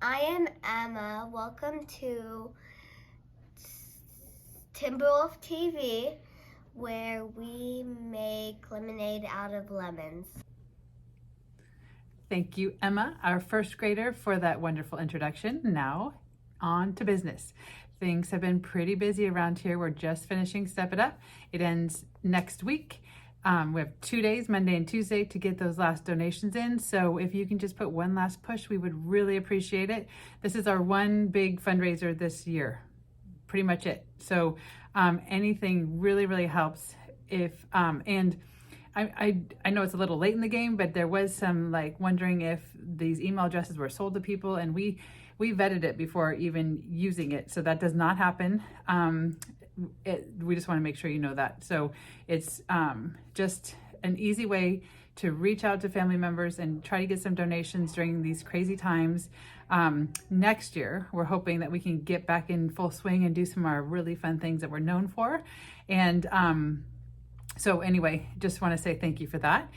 I am Emma. Welcome to Timberwolf TV, where we make lemonade out of lemons. Thank you, Emma, our first grader, for that wonderful introduction. Now, on to business. Things have been pretty busy around here. We're just finishing Step It Up. It ends next week. We have 2 days, Monday and Tuesday, to get those last donations in. So if you can just put one last push, we would really appreciate it. This is our one big fundraiser this year, pretty much it. So anything really helps. I know it's a little late in the game, but there was some wondering if these email addresses were sold to people, and we vetted it before even using it. So that does not happen. We just want to make sure you know that. So it's just an easy way to reach out to family members and try to get some donations during these crazy times. Next year, we're hoping that we can get back in full swing and do some of our really fun things that we're known for. And so anyway, just want to say thank you for that.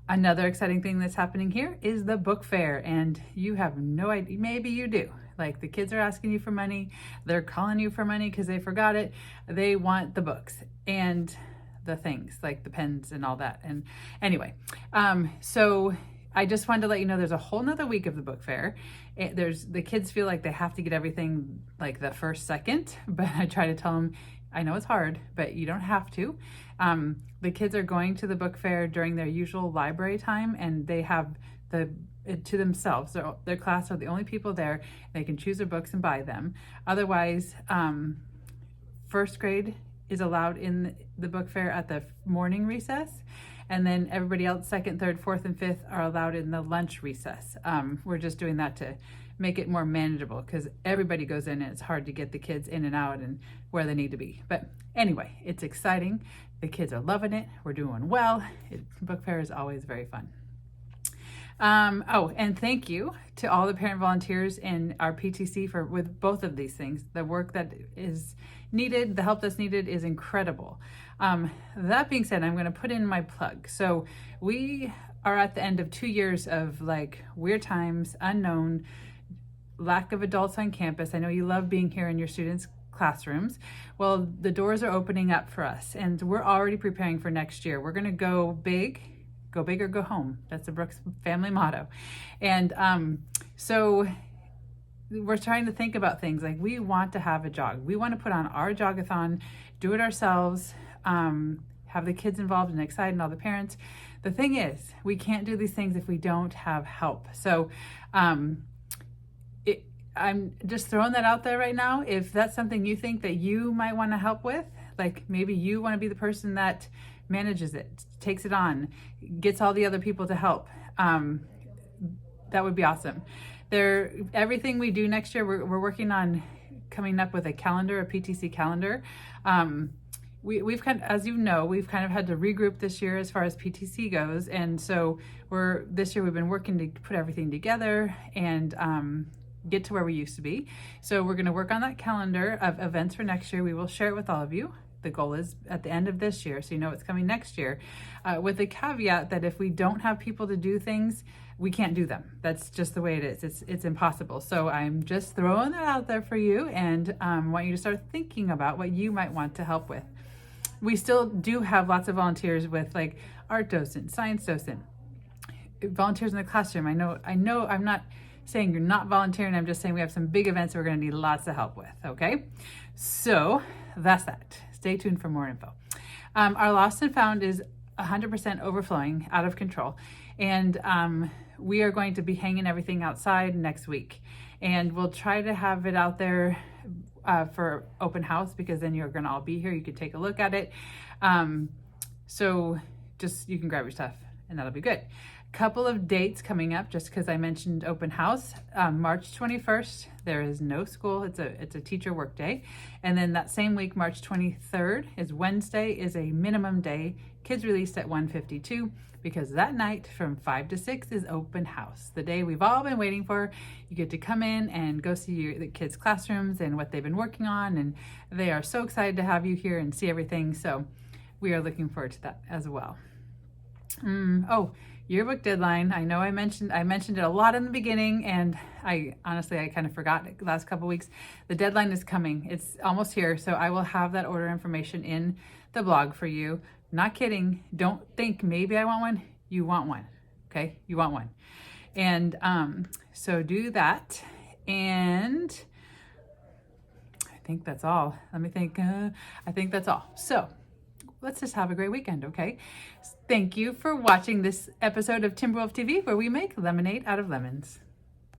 Another exciting thing that's happening here is the book fair, and you have no idea, maybe you do. Like, the kids are asking you for money, they're calling you for money because they forgot it. They want the books and the things like the pens and all that. And anyway, so I just wanted to let you know there's a whole nother week of the book fair. The kids feel like they have to get everything like the first second, but I try to tell them, I know it's hard, but you don't have to. The kids are going to the book fair during their usual library time, and they have to themselves. Their class are the only people there. They can choose their books and buy them. Otherwise, first grade is allowed in the book fair at the morning recess, and then everybody else, second, third, fourth, and fifth, are allowed in the lunch recess. We're just doing that to make it more manageable, because everybody goes in and it's hard to get the kids in and out and where they need to be. But anyway, it's exciting. The kids are loving it. We're doing well. Book fair is always very fun. And thank you to all the parent volunteers in our PTC with both of these things. The work that is needed, the help that's needed, is incredible. That being said, I'm going to put in my plug. So we are at the end of 2 years of weird times, unknown, lack of adults on campus. I know you love being here in your students' classrooms. Well, the doors are opening up for us, and we're already preparing for next year. We're going to go big or go home. That's the Brooks family motto. And so we're trying to think about things like, we want to have a jog. We want to put on our jogathon, do it ourselves, have the kids involved and excited, and all the parents. The thing is, we can't do these things if we don't have help. So I'm just throwing that out there right now. If that's something you think that you might want to help with, like maybe you want to be the person that manages it, takes it on, gets all the other people to help, that would be awesome. Everything we do next year, we're working on coming up with a calendar, a PTC calendar. We've kind of, as you know, we've kind of had to regroup this year as far as PTC goes. And so this year we've been working to put everything together and get to where we used to be. So we're going to work on that calendar of events for next year. We will share it with all of you. The goal is at the end of this year, so you know it's coming next year, with the caveat that if we don't have people to do things, we can't do them. That's just the way it is. It's impossible. So I'm just throwing that out there for you, and want you to start thinking about what you might want to help with. We still do have lots of volunteers with art docent, science docent, volunteers in the classroom. I know I'm not saying you're not volunteering. I'm just saying we have some big events we're going to need lots of help with. Okay, so that's that. Stay tuned for more info. Our lost and found is 100% overflowing, out of control, and we are going to be hanging everything outside next week, and we'll try to have it out there for open house, because then you're going to all be here. You can take a look at it. So just, you can grab your stuff and that'll be good. Couple of dates coming up, just because I mentioned open house. March 21st, there is no school. It's a teacher work day. And then that same week, March 23rd is Wednesday, is a minimum day. Kids released at 1:52, because that night from 5 to 6 is open house. The day we've all been waiting for. You get to come in and go see the kids' classrooms and what they've been working on. And they are so excited to have you here and see everything. So we are looking forward to that as well. yearbook deadline. I know I mentioned it a lot in the beginning, and I honestly kind of forgot the last couple weeks. The deadline is coming. It's almost here, so I will have that order information in the blog for you. Not kidding. Don't think maybe I want one. You want one. Okay? You want one. And so do that. And I think that's all. Let me think. I think that's all. So let's just have a great weekend, okay? Thank you for watching this episode of Timberwolf TV, where we make lemonade out of lemons.